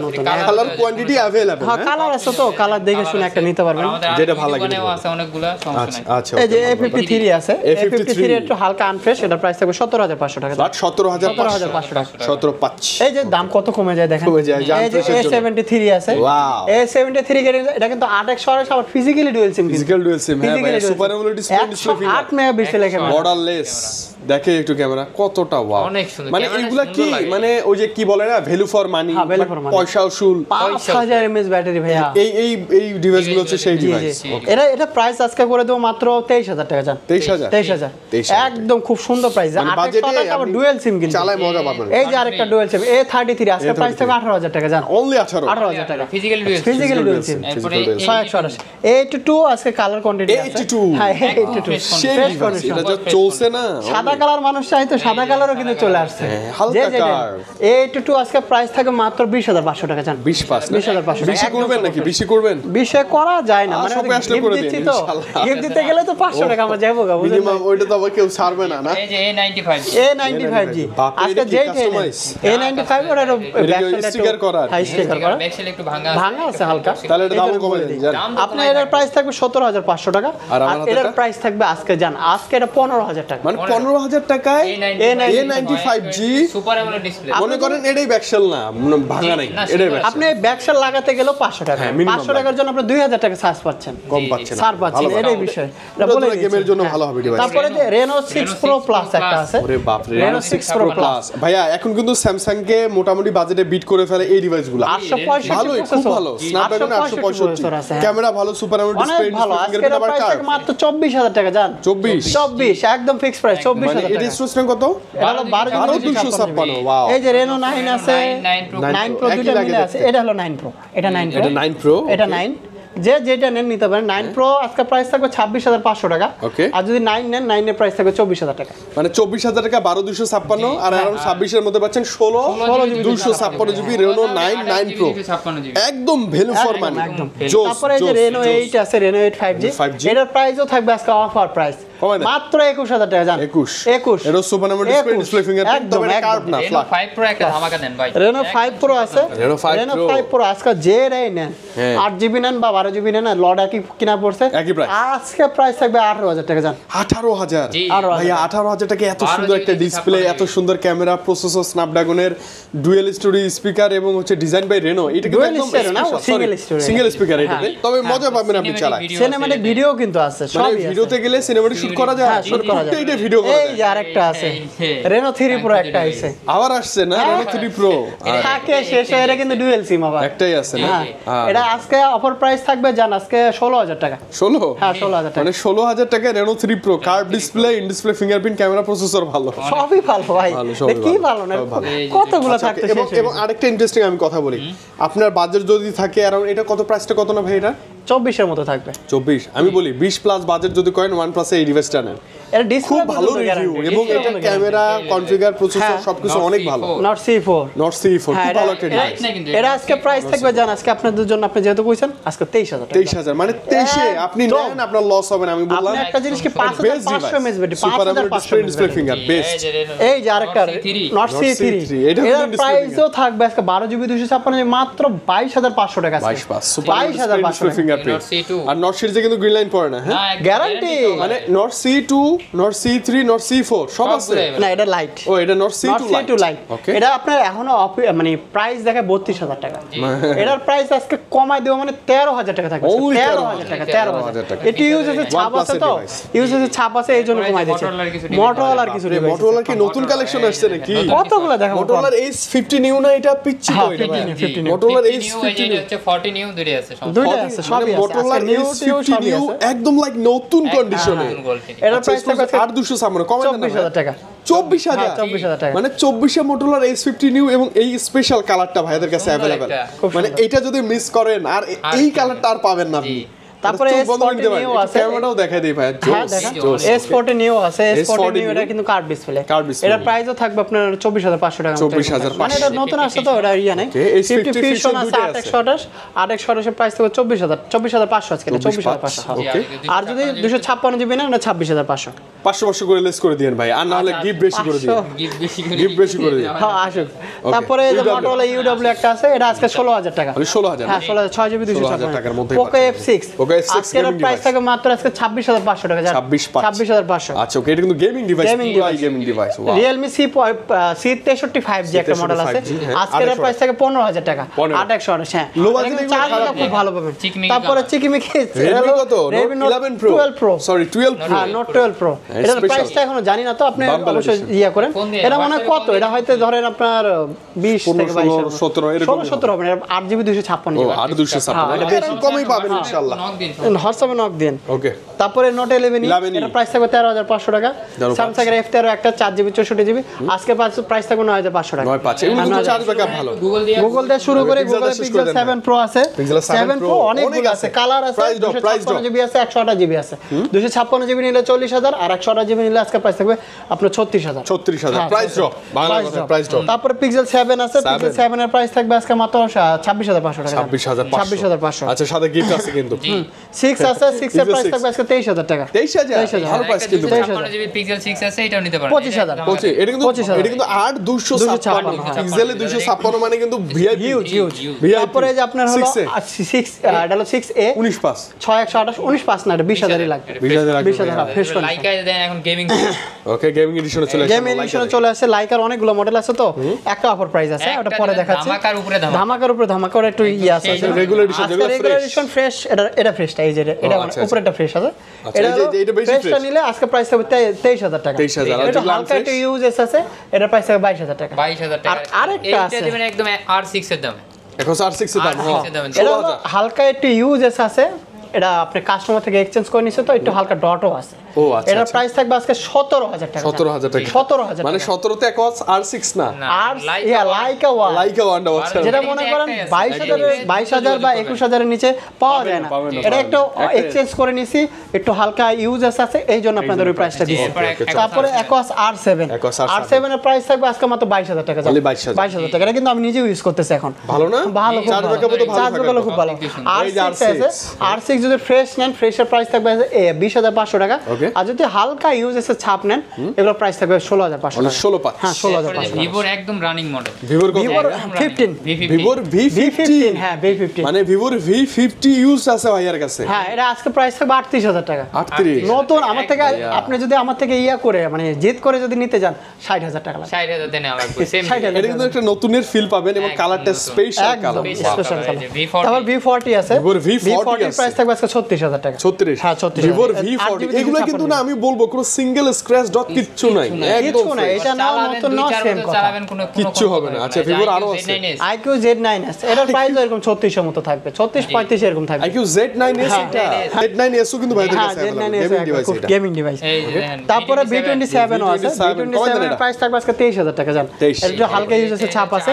নতুন। Colour quantity available. হ্যাঁ কালার আছে তো, কালার দেখে শুনে একটা নিতে পারবেন যেটা ভালো লাগে। আছে অনেকগুলা, সমস্যা নাই। আচ্ছা এই যে A53 আছে, A53 একটু হালকা আনফ্রেশ, এটা প্রাইস থাকবে 17500 টাকা। 17500 টাকা। 17500। এই যে দাম কত কমে যায় দেখেন। কমে যায়, এই যে A73 আছে, ওয়াও A73 এটা কিন্তু 8x আবার physically dual SIM, physical dual SIM. হ্যাঁ ভাই, super AMOLED display 8 megapixel camera, borderless. দেখে একটু ক্যামেরা কতটা ওয়াও, অনেক সুন্দর। মানে ক্যামেরা এগুলা কি সুন্দর লাগে। মানে ওই যে কি বলে না ভ্যালু ফর মানি, হ্যাঁ, value for money। পয়সা উসুল। 5000 mAh ব্যাটারি ভাইয়া। এই ডিভাইসগুলো হচ্ছে সেই ডিভাইস। এটা প্রাইস আজকে করে দেবো মাত্র 23000 টাকা। জান 23000 একদম খুব সুন্দর প্রাইস। মানে 800 বাজেটে টাকা আবার ডুয়াল সিম কিন্তু চালায় মজা পাবেন। এই যে আরেকটা ডুয়াল সিম A33 আজকে প্রাইস থাকবে 18000 টাকা। জান অনলি 18000 টাকা physically dual physically dual SIM. এরপরে 128 A82 আজকে কালার কোয়ান্টিটি আছে। A82 হ্যাঁ A82 সেই ফ্রেশ ডিভাইস, কন্ডিশন। এটা যা চলছে না, সাদা কালার মানুষ চাইতো, সাদা কালারও কিন্তু চলে আসছে। হালকা যে কালার। A82 আজকে প্রাইস থাকে মাত্র 20500 টাকা। জান 20500 বেশি করবেন নাকি? বেশি করবেন, বিষয় করা যায় না, মানে সবাই আসলে করে দিন তো ইনশাআল্লাহ। গিফট দিতে গেলে তো 500 টাকা আমরা যাবো গা, বুঝলেন? মিনিমাম ওইটা তো আবার কেউ ছাড়বে না। এই যে A95 A95G বাপরে, আজকে এটা কি যেই customize? A95 ওর sticker করা আর কি। হাই স্টিকার করা, ব্যাকসেল একটু ভাঙা ভাঙা আছে হালকা। তাহলে এটা দাম কমে দেন জান। আপনার এর প্রাইস থাকবে 17500 টাকা, আর আর আমার এর হাতেরটা? প্রাইস থাকবে আজকে জান আজকে এটা 15000 টাকা। মানে 15000 টাকায় A95G সুপার অ্যামোলেড ডিসপ্লে। মনে করেন এটাই ব্যাকসেল না, মানে ভাঙা নাই, না, এটাই ব্যাকসেল। আপনি ব্যাকসেল লাগাতে গেলেও 500 টাকা, হ্যাঁ, minimum 500 টাকার জন্য আপনি 2000 টাকা ছাড় পাচ্ছেন, কম পাচ্ছেন, ছাড় পাচ্ছেন, এটাই বিষয়। এটা বলে গেমের জন্য ভালো হবে ডিভাইস। তারপরে যে Reno 6 Pro Plus একটা আছে। ওরে বাপ রে, Reno 6 Pro Plus ভাইয়া এখন কিন্তু স্যামসাং কে মোটামুটি বাজেটে বিট করে ফেলে এই ডিভাইসগুলো। 865 ভালোই, খুব ভালো। স্ন্যাপড্রাগন 865, ক্যামেরা ভালো, সুপার অ্যামোলেড অনেক ডিসপ্লে, ভালো। আজকে এর প্রাইস থাকে মাত্র 24000 টাকা। জান 24 একদম ফিক্স প্রাইস 24000 মানে টাকা। এর রেজিস্ট্রেশন কত? এটা হলো 12256 ওয়াও। এই যে Reno 9 আছে, 9 Pro একই দুটো লাগে মিলে আছে। দেখতে। এটা হলো 9 Pro, এটা 9 Pro, এটা 9 Pro, এটা 9 যেটা নেন নিতে পারেন। 9 Pro আজকে প্রাইস থাকবে 26500 টাকা, Okay. আর যদি 9 নেন 9 এর প্রাইস থাকবে 24000 টাকা। মানে 24000 টাকা 12256 আর अराउंड 26 এর মধ্যে পাচ্ছেন 256GB Reno 9 Pro, একদম ভ্যালু ফর মানি। একদম। তারপরে এই যে Reno 8 আছে, Reno 8 5G, 5G এটার প্রাইসও থাকবে আজকে অফার প্রাইস কমাই দেন মাত্র 21000 টাকা জান 21 এটা সুপার নাম্বার ডিসপ্লে ফিঙ্গারপ্রিন্ট একদম কার্ভ না Reno 5 Pro একটা ধামাকা দেন ভাই Reno 5 Pro আছে Reno 5 Pro আজকে যে রেই নেন 8GB নেন বা 12GB নেন লড একই কিনা পড়ছে একই প্রাইস আজকে প্রাইস থাকবে 18000 টাকা জান 18000 জি। ভাই 18000 টাকা এত সুন্দর একটা ডিসপ্লে এত সুন্দর ক্যামেরা প্রসেসর স্ন্যাপড্রাগনের ডুয়াল স্টোরি স্পিকার এবং হচ্ছে ডিজাইন বাই রেনো এটা কিন্তু Dual একদম stereo না, single stereo। সিঙ্গেল স্পিকার এটাতে তবে মজা পাবেন আপনি চালায় সিনেম্যাটিক ভিডিও কিন্তু আছে মানে সবই আছে ভিডিওতে গেলে সিনেম্যাটিক শুট করা যায় shoot করা যায়। এটা ভিডিও করা এই যায় যে আরেকটা আছে এই, Reno 3 Pro একটা আছে আবার আসছে না Reno 3 Pro থাকে শেষ হয়ে এটা কিন্তু ডুয়াল সিম আবার একটাই আছে না হ্যাঁ এটা আজকে অফার প্রাইস থাকবে জান আজকে 16000 টাকা 16 হ্যাঁ 16000 টাকা মানে 16000 টাকা Reno 3 Pro curve display in display fingerprint camera processor ভালো সবই ভালো ভাই ভালো, সবই কি ভালো, ভালো না সবই ভালো। কতগুলো আচ্ছা, থাকতে এবং এবং আরেকটা ইন্টারেস্টিং আমি কথা বলি আপনার বাজেট যদি থাকে অ্যারাউন্ড এটা কত প্রাইসটা কত না ভাই এটা 24 এর মতো থাকবে 24 আমি বলি 20 প্লাস বাজেট যদি করেন OnePlus এই ডিভাইসটা নেন এটা ডিসপ্লে খুব ভালো রিভিউ এবং এটা ক্যামেরা কনফিগার প্রসেসর সবকিছু অনেক ভালো নট C4 নট C4 হ্যাঁ, খুব ভালো একটা এটা- ডিভাইস না কিন্তু এটা আজকে প্রাইস থাকবে জান আজকে আপনাদের জন্য আপনি যেহেতু কইছেন আজকে 23000 টাকা 23000 মানে 23 আপনি একদম। নেন আপনার লস হবে না আমি বললাম আপনি একটা জিনিস কি 5500 MS battery super AMOLED 5500 display finger best এই যে আরেকটা নট Not C3 C3 এটা এর কিন্তু display প্রাইসও থাকবে আজকে 12GB 256 মাত্র 22500 টাকা আছে 22 super display 22500 fingerprint Not C2 are not সিরিজে কিন্তু গ্রিন লাইন পড়ে না হ্যাঁ গ্যারান্টি মানে not C2 not C3 not C4 সব আছে না এটা লাইট ও এটা not not C2 C2 light okay এটা আপনার এখনো মানে প্রাইস দেখায় 32000 টাকা এটার প্রাইস আজকে কমাই দেব মানে 13000 টাকা থাকবে Only 13000 টাকা 13000 টাকা এটি ইউজ আছে ছাপ আছে তো ইউজ আছে ছাপ আছে এই জন্য কমাই দিয়েছে মোটরোলার কিছু device মোটরোলার কি নতুন কালেকশন আসছে নাকি কতগুলো দেখাবো মোটরোলার H50 নিউ না এটা পিচ্ছি তো এটা ভাই 15 new। মোটরোলার H50 H50 নিউ হচ্ছে 40 নিউ দুটোই আছে সব দুইটা আছে সবই আছে মোটরোলার আজকে নিউ H50 সবই নিউ আছে একদম লাইক নতুন কন্ডিশনে নতুন quality। এটার প্রাইস থাকবে আজকে 8200 সামনে কমে দেন 24000 টাকা 24000 হ্যাঁ 24000 টাকা মানে 24 এ মোটরোলার H50 নিউ এবং এই স্পেশাল কালারটা ভাইদের কাছে সুন্দর अवेलेबल একটা। মানে এটা যদি মিস করেন আর এই কালারটা আর পাবেন না আপনি তারপরে S40 নিউ আছে ক্যামেরাটাও দেখাই দেই ভাই হ্যাঁ দেখেন S40 নিউ আছে S40 নিউ এটা কিন্তু কার্ভ ডিসপ্লে Curved display। এটার প্রাইসও থাকবে আপনার 24500 টাকা 24500 মানে এটা নতুন আসছে তো এটা ইয়া নাই Okay, S50 50 ফিশন আছে দুইটাই আছে। 828 এর প্রাইস থাকবে 24500 আজকে 24500 ওকে আর যদি 256 জিবি নেন না 26500 500 করে লেস করে দিয়েন ভাই আর না হলে গিফট বেশি করে দিন 500 গিফট বেশি করে গিফট বেশি করে দিন হ্যাঁ আসুক তারপরে এই যে UW Motorola UW একটা আছে এটা আজকে 16000 টাকা মানে 16000 হ্যাঁ 16000 6GB 16,000 টাকার মধ্যেই Poco পাচ্ছেন। F6 Poco F6 আজকে gaming প্রাইস device। থাকে মাত্র আজকে 26500 টাকা 26500 আচ্ছা ওকে এটা কিন্তু gaming device Gaming device। Gaming device Realme C63 5G একটা মডেল আছে C63 5G, হ্যাঁ, আজকের 828 প্রাইস থাকে 15000 টাকা 15 828 হ্যাঁ Low এটা budget কিন্তু এগুলো চার্জটা খারাপ খুব না। ভালো পাবেন চিকমিকি তারপরে কালার। চিকিমিকি Redmi কত Redmi Note 11 Pro 12 Pro sorry 12 Pro হ্যাঁ Note 12 Pro এটার special। প্রাইসটা এখনো জানি না তো আপনি Bumper অবশ্যই edition। ইয়া করেন ফোন দিয়ে এটা মনে হয় WhatsApp-এ কত ফোন এটা হয়তো ধরেন আপনার 20 থেকে 15, 22 17 এরকম 17 হবে না 8GB 256 ও জিবি আর 256 এটা বেশি কমই পাবেন ইনশাআল্লাহ নক দিন হোয়াটসঅ্যাপে নক দিন ওকে তারপরে নোট 11 11 এটা প্রাইস থাকবে 13500 টাকা 13,500 স্যামসাং এর F13 একটা 4GB 64GB আজকে প্রাইস থাকবে 9500 টাকা 9.5 এগুলো কিন্তু চার্জ ব্যাকআপ ভালো গুগল দিয়ে গুগল দিয়ে শুরু করে Pixel গুগল টা শেষ করে পিক্সেল দেন 7 Pro আছে Pixel 7 Pro অনেকগুলো আছে কালার আছে Price drop, price drop। 256GB আছে 128GB আছে 256GB নিলে 40000 আর 128GB নিলে আজকে প্রাইস থাকবে আপনার 36000 36000 প্রাইস ড্রপ বাংলা কথা প্রাইস ড্রপ তারপরে পিক্সেল 7 আছে পিক্সেল 7 এর প্রাইস থাকবে আজকে মাত্র 26500 টাকা 26500 আচ্ছা সাথে গিফট আছে কিন্তু 6 আছে 6 এর প্রাইস থাকবে আজকে 23000 টাকা 23000 ভালো প্রাইস কিন্তু 56 জিবি পিক্সেল 6 আছে এটাও নিতে পারেন 25000 বলছি এটা কিন্তু 25,000 এটা কিন্তু 8256 পিক্সেলে 256 মানে কিন্তু ভিআইপি হিউজ তারপরে যে আপনার হলো 6 এটা হলো 6A 19 পাস 6128 19 পাস না এটা 20000ই লাগবে 20000 ফ্রেশ করে লাইকা দেন এখন গেমিং ওকে গেমিং এডিশনে চলে গেম এডিশনে চলে আসছে লাইকার অনেকগুলো মডেল আছে তো একটা অফার প্রাইস আছে ওটা পরে দেখাচ্ছি ধামাকার উপরে ধামাকার উপরে ধামাকা ওটা একটু ইয়ে আছে রেগুলার এডিশন যেগুলো রেগুলার এডিশন ফ্রেশ এটা ফ্রেশটা এই যে এটা আচ্ছা, উপরে একটা ফ্রেশ আছে আচ্ছা, এটা বেশি ফ্রেশটা fresh। নিলে আজকে প্রাইস হবে 23000 টাকা 23,000 আর এটা যেগুলো হালকা একটা unfresh? ইউজেস আছে এটা প্রাইস হবে 22000 টাকা 22000 টাকা আর আরেকটা আছে। এটা দিবেন একদম R6 এর দাম এখন R6 এর দাম R6 এর দাম এটা হলো হালকা একটু ইউজেস আছে এটা আপনি কাস্টমার থেকে এক্সচেঞ্জ করে নিছে তো একটু হালকা ডটও আছে ও আচ্ছা এটার প্রাইস থাকবে আজকে 17000 টাকা 17000 টাকা 17000 মানে 17 তে একস R6 না আর লাইকা ওয়ান লাইকা ওয়ান্ডা আচ্ছা যেটা মনে করেন 22000 বা 21000 এর নিচে পাওয়া যায় না পাবেন না, এটা একটু পাবেন না। এক্সচেঞ্জ করে নিছি একটু হালকা ইউজেস আছে এই জন্য আপনাদের ওই প্রাইসটা দিছি এরপরে তারপরে Aquos R7 Aquos R7 R7 এর প্রাইস থাকবে আজকে মাত্র 22000 টাকা খালি 22,000 22000 টাকা এটা কিন্তু আমি নিজেও ইউজ করতেছি এখন ভালো না ভালো খুব চার্জ ভালো ব্যাকআপও তো ভালো চার্জ থাকে ব্যাকআপও খুব ভালো এই যে R6 আছে R6 R6 যদি ফ্রেশ নেন ফ্রেশের প্রাইস থাকবে 20,500 টাকা Okay. আর যদি হালকা ইউজ এসে ছাপ নেন এগুলোর প্রাইস থাকবে 16,500 টাকা 16,500 হ্যাঁ 16,500 ভিভোর একদম রানিং মডেল ভিভোর ভিভোর 15 ভিভোর V50 হ্যাঁ V50 মানে ভিভোর V50 ইউজ আছে ভাইয়ার কাছে হ্যাঁ এটা আজকে প্রাইস থাকবে 38,000 টাকা 38 নতুন আমার থেকে আপনি যদি আমার থেকে ইয়া করে মানে জিত করে যদি নিতে যান 60,000 টাকা লাগবে 60,000 দেন লাগবে সেম 60,000 এটা কিন্তু একটা নতুনের ফিল পাবেন এবং কালারটা স্পেশাল কালার স্পেশাল এই যে কালার তারপর V40 আছে Vivoর V40 এর প্রাইস থাকবে আজকে 36,000 টাকা 36 হ্যাঁ 36 ভিভোর V40 এগুলো কিন্তু না আমি বলবো কোনো সিঙ্গেল স্ক্র্যাচ ডট কিচ্ছু নাই একদম কিছু না এটা না নতুন না সেম কথা চালাবেন কোনো কিচ্ছু হবে না। আচ্ছা, ভিভোর আরো আছে। IQ Z9s এটার প্রাইস এরকম 3600 মতো থাকবে 36 35 এরকম থাকবে IQ Z9s এটা Z9s ও কিন্তু ভাইদের হ্যাঁ কাছে Z9s গেমিং ডিভাইস এটা গেমিং ডিভাইস এই যে দেখেন, তারপরে B27 ও আছে B27 B27 এর প্রাইস থাকবে আজকে 23,000 টাকা জান 23,000 এটা একটু হালকা ইউজ আছে ছাপ আছে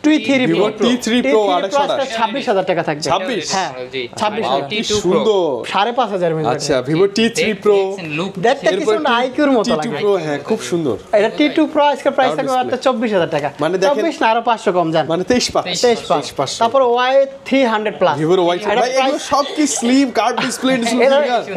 T3 Vivo Pro T3 Pro 28 26,000 টাকা থাকবে 26 হ্যাঁ জি 26,000 কি সুন্দর 5,500 মিলি আচ্ছা ভিভো T3 Pro লুক দেখতে কিছু না IQ এর মতো T2 লাগে Pro হ্যাঁ খুব সুন্দর এটা T2 Pro আজকে প্রাইস থাকবে মাত্র 24,000 টাকা মানে দেখেন 24 না আরো 500 কম জান মানে 23,500 তারপর Y300 প্লাস ভিভোর Y3 ভাই এগুলো সব কি স্লিম কার্ড ডিসপ্লে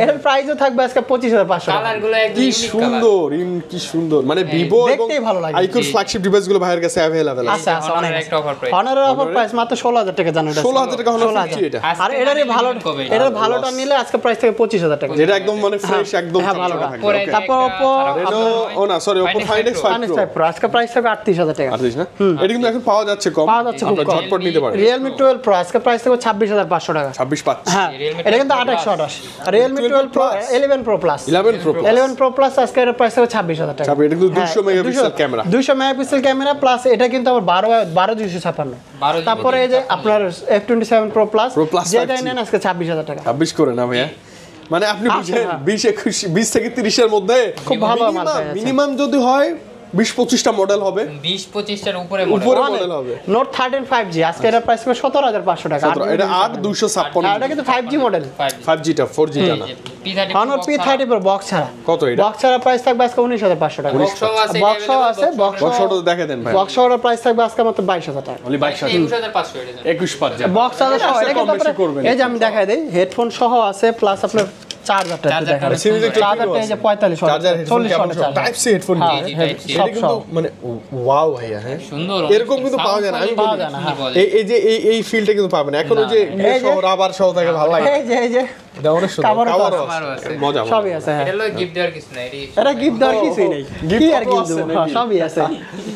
এর প্রাইসও থাকবে আজকে 25,500 টাকা কালার গুলো একদম কি ইউনিক কালার সুন্দর কি সুন্দর মানে ভিভো এবং দেখতেই ভালো লাগে। আইকিউর ফ্ল্যাগশিপ ডিভাইস গুলো ভাইয়ের কাছে अवेलेबल আছে আছে Honor অনেক এর একটা offer price। অনারের অফার প্রাইস মাত্র 16,000 টাকা জানো এটা 16,000 টাকা হলো 50 এটা আর এটারই ভালো এটার ভালোটা নিলে আজকে প্রাইস থেকে 25,000 টাকা যেটা একদম মানে ফ্রেশ একদম হ্যাঁ ভালোটা পরে তারপর Oppo রেনো ও না sorry Oppo Find X5 Find Pro X5 Pro আজকে প্রাইস থাকবে 38,000 টাকা আর্টিস না এটা কিন্তু এখন পাওয়া যাচ্ছে কম পাওয়া যাচ্ছে খুব আপনারা কম। ঝটপট নিতে পারেন Realme 12 Pro আজকে প্রাইস থাকবে 26,500 টাকা 26 পাচ্ছি হ্যাঁ Realme এটা কিন্তু 12 2828 Realme 12 Pro 11 Pro Plus 11 Pro Plus 11 Pro Plus আজকে এর প্রাইস থাকবে 26,000 টাকা এটা কিন্তু 200 megapixel camera 200 megapixel camera plus এটা কিন্তু আবার 12,256 তারপরে এই যে আপনার F27 Pro Plus Pro Plus যেটা 5G নেন আজকে 26,000 টাকা 26 করে না ভাইয়া মানে আপনি বুঝেন হ্যাঁ। 20 থেকে 30 এর মধ্যে খুব ভালো মাল পাওয়া যাচ্ছে। মিনিমাম যদি হয় 20-25টা মডেল হবে 20-25 টার উপরে উপরে মডেল মডেল হবে নোট 13 5G আজকে এর প্রাইস হবে 17,500 টাকা 17 এটা 8256 এটা কিন্তু 5G মডেল 5G টা 4G টা না P30 Honor P30 Pro box ছাড়া কত এটা বক্স ছাড়া প্রাইস থাকবে আজকে 19,500 টাকা বক্সও আছে বক্স আছে বক্স বক্সটা দেখে দেন ভাই বক্স ছাড়া প্রাইস থাকবে আজকে মাত্র 22,000 টাকা only 22,000 21,500 এটা 21,500 যায় বক্স ছাড়া সহ এটা কম কিন্তু বেশি করবেন এই যে আমি দেখাই দেই হেডফোন সহ আছে প্লাস আপনার চার্জারটা একটু দেখাই চার্জারটা সিরিজে একটু চার্জারটা এই যে 45 watt charger 40 watt charger type C headphone হ্যাঁ, এটা সব কিন্তু সব। মানে ওয়াও ভাইয়া হ্যাঁ সুন্দর এরকম কিন্তু পাওয়া যায় না আমি পাওয়া বলি যায় না, হ্যাঁ। এই যে এই ফিলটা কিন্তু পাবেন না এখন ওই যে এই যে- রাবার সহ থাকে ভালো লাগে এই যে এটা অনেক সুন্দর কাভারও তো কাভারও কাভারও আছে। আছে মজা সবই আছে হ্যাঁ এটা হলো গিফট দেওয়ার কিছু নাই এটা গিফট দেওয়ার কিছুই নেই gift কি আর তো গিফট আছে দেবো নাকি? সবই আছে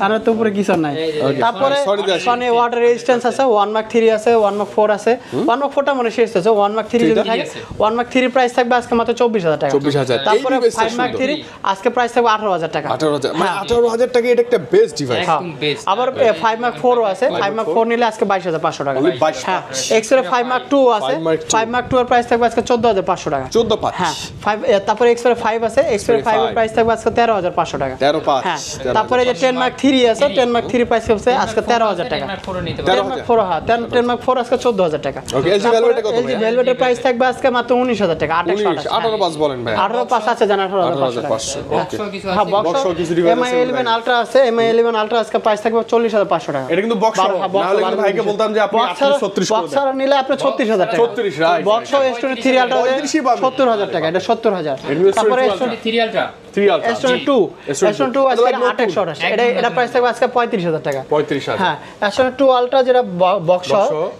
আর তো উপরে কিছু নাই Okay, তারপরে sorry, sorry, Sony water resistance আছে 1 Mark 3 আছে 1 Mark 4 আছে 1 Mark 4 টা মনে শেষ হয়েছে 1 Mark 3 যদি থাকে 1 Mark 3 প্রাইস থাকবে আজকে মাত্র 24,000 টাকা 24,000 তারপরে এই device টা 5 Mark সুন্দর। 3 আজকে প্রাইস থাকবে 18,000 টাকা 18,000 মানে 18,000 টাকা এটা একটা বেস্ট ডিভাইস একদম বেস্ট আবার 5 Mark 4 ও আছে 5 Mark 4 নিলে আজকে 22,500 টাকা Only 22,500 হ্যাঁ এক্সরে 5 Mark 2 আছে 5 Mark 2 5 Mark 2 এর প্রাইস থাকবে আজকে 14,500 টাকা 14,500 হ্যাঁ 5 তারপরে এক্সরে 5 আছে এক্সরে 5 এর প্রাইস থাকবে আজকে 13,500 টাকা 13,500 হ্যাঁ তারপরে যে 10 Mark 3 আছে 10 Mark 3 প্রাইস হচ্ছে আজকে 13,000 টাকা 10 নিতে 13,000 10 Mark 4 হ্যাঁ 10 Mark 4 আজকে 14,000 টাকা ওকে এলজি ভেলভেট কত এলজি ভেলভেটের প্রাইস থাকবে আজকে মাত্র 19,000 টাকা 19 18,500 বলেন ভাই 18,500 আছে জানা 18,500 টাকা 18,500 ওকে বক্সও কিছু হ্যাঁ আছে box সহ কিছু device MI আছে 11 Ultra আছে MI 11 Ultra আজকে প্রাইস থাকবে 40,500 টাকা এটা কিন্তু বক্স বারো, হ্যাঁ, box নাহলে বারো কিন্তু ভাইকে বলতাম যে আপনি 38 36 করে বক্স দেন ছাড়া নিলে আপনি 36,000 টাকা 36 রাইট বক্স ও S23 Ultra 35 পাবেন। 70,000 টাকা এটা 70,000 Infinix তারপরে 22 Ultra। 3 ultra 3 ultra S22 S22 আজকে 2828 এটা প্রাইস থাকবে আজকে 35,000 টাকা 35,000 হ্যাঁ S22 Ultra যেটা বক্স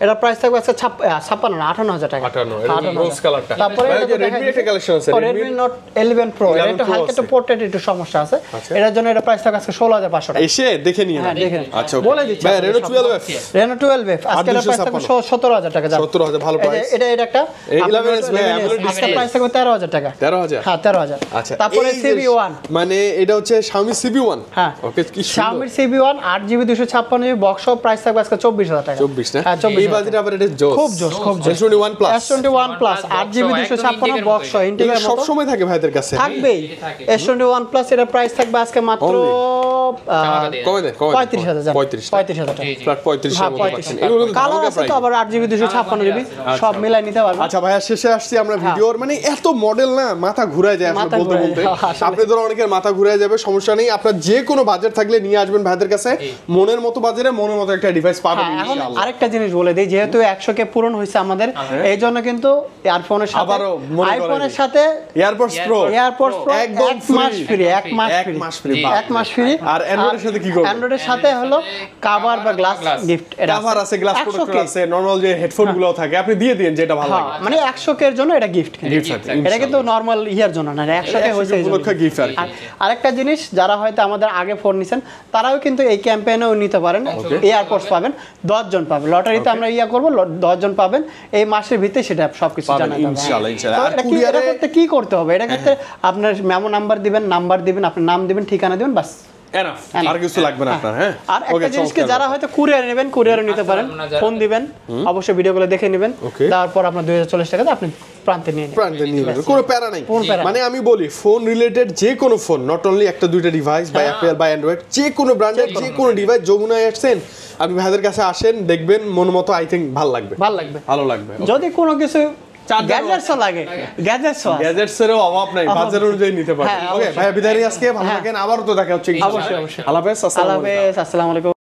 এটা প্রাইস থাকবে আজকে 56 না 58,000 টাকা 58 এটা রোজ কালারটা তারপরে ভাই এটা যে তো রেডমি দেখা একটা কালেকশন আছে Redmi Note 11 Pro 11 এটা Pro হালকা একটু আছে। পোর্ট্রেট একটু সমস্যা আছে আচ্ছা। এটার জন্য এটা প্রাইস থাকবে আজকে 16,500 টাকা এসে দেখে নিয়ে হ্যাঁ দেখেন আচ্ছা বলে দিচ্ছি ভাই আপনাদের Reno সব। 12F Reno 12F আজকে এটা প্রাইস থাকবে 17,000 টাকা জান 17,000 ভালো প্রাইস এটা একটা এই 11S ভাই, AMOLED আজকে display। প্রাইস থাকবে 13,000 টাকা 13,000 হ্যাঁ 13,000 আচ্ছা তারপরে এই যে CB1 মানে এটা হচ্ছে Xiaomi CB1 হ্যাঁ ওকে কি সুন্দর Xiaomi CB1 8GB 256GB box সহ প্রাইস থাকবে আজকে 24,000 টাকা 24 না হ্যাঁ এই 24,000 বাজেটে আবার এটা জোস খুব জোস খুব জোস S21 plus S21 plus 8GB 256 box সহ ইন্টিগ্রেটেড সব মতো সময় থাকে ভাইদের কাছে থাকবেই S21 প্লাস এর প্রাইস থাকবে আজকে মাত্র কমে দে 35,000 জান 35 35,000 টাকা ফ্ল্যাট 35 এর হ্যাঁ মধ্যে 35 পাচ্ছেন এগুলো কিন্তু কালার ধামাকা আছে তো প্রাইস আবার 8GB 256GB সব মিলাই নিতে পারবেন আচ্ছা ভাইয়া শেষে আসছি আমরা ভিডিওর মানে এত মডেল না মাথা ঘুরায় যায় আসলে মাথা বলতে ঘুরায় বলতে যায়, আসলে। আপনাদের অনেকের মাথা ঘুরে যাবে, সমস্যা নেই, আপনার যে কোনো বাজেট থাকলে নিয়ে আসবেন ভাইদের কাছে, মনের মতো বাজারে মনের মতো একটা ডিভাইস পাবেন ইনশাআল্লাহ। আরেকটা জিনিস বলে দিই, যেহেতু 100K পূরণ হয়েছে আমাদের, এই জন্য কিন্তু আইফোনের সাথে আইফোনের সাথে এয়ারপডস প্রো একদম মাস ফ্রি, এক মাস ফ্রি। আর অ্যান্ড্রয়েডের সাথে কি করবেন? অ্যান্ড্রয়েডের সাথে হলো কভার বা গ্লাস গিফট, এটা কভার আছে, গ্লাস প্রোটেক্টর আছে, নরমাল যে হেডফোন গুলো থাকে আপনি দিয়ে দেন যেটা ভালো লাগে। মানে 100K এর জন্য এটা গিফট, এটা কিন্তু নরমাল ইয়ার জন্য না, 100K হইছে এই জন্য গিফট। আরেকটা জিনিস, যারা হয়তো আমাদের আগে ফোন নিছেন তারাও কিন্তু এই ক্যাম্পেইনেও নিতে পারেন, এয়ারপডস পাবেন, 10 জন পাবেন, লটারিতে আমরা করব 10 জন পাবেন এই মাসের ভিতরে, সেটা সবকিছু জানাতে হবে ইনশাআল্লাহ ইনশাআল্লাহ। আর এটা করতে কি করতে হবে? এটা ক্ষেত্রে আপনার মেমো নাম্বার দিবেন, আপনার নাম দিবেন, ঠিকানা দিবেন, বাস এনাফ, আর কিছু লাগবে না আপনার। হ্যাঁ, আর একটা জিনিসকে যারা হয়তো কুরিয়ার নেবেন, কুরিয়ারও নিতে পারেন, ফোন দিবেন, অবশ্যই ভিডিওগুলো দেখে নেবেন, তারপর আপনার 2040 টাকাতে আপনি প্রান্তে নিয়ে নেবেন, কোনো প্যারা নাই। মানে আমি বলি ফোন রিলেটেড যে কোনো ফোন, নট অনলি একটা দুইটা ডিভাইস বা অ্যাপল বা অ্যান্ড্রয়েড, যে কোনো ব্র্যান্ডের যে কোনো ডিভাইস যমুনায় আসছেন আপনি ভাইদের কাছে আসেন, দেখবেন মন মতো আই থিংক ভালো লাগবে। যদি কোনো কিছু গ্যাজেটস লাগে, গ্যাজেটসেরও অভাব নাই, বাজার অনুযায়ী নিতে পারেন। ওকে ভাই, বিদায় আজকে, ভালো থাকেন, আবারও তো দেখা হচ্ছে। অবশ্যই। আল্লাহ হাফেজ, আসসালামু আলাইকুম।